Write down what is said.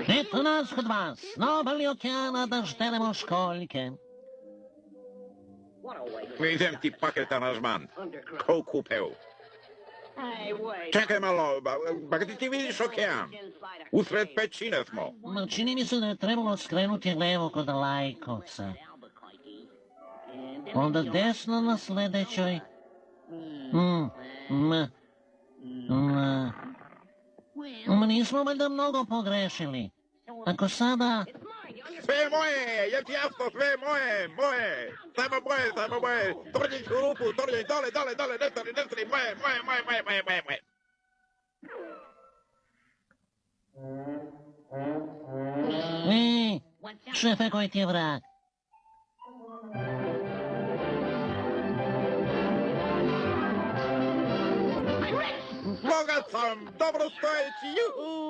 Eto nas kod vas, na obali okeana da ždelemo školjke. Idem ti paket aranžman. Ko kupeo. Čekaj malo, pa gdje ti vidiš okean? Usred pećine smo. Ma čini mi se da je trebalo skrenuti levo kod Lajkovca. Onda desno na sledećoj. Ma nismo valjda mnogo pogrešili. Ako sada... Sve je moje, je ti jasno, sve je moje, moje. Samo moje. Tornjić u rupu, tornjić, dole, ne stari, moje. Ej, šefe, koji ti je vrag? Bogat sam, dobro stojeći, juhu!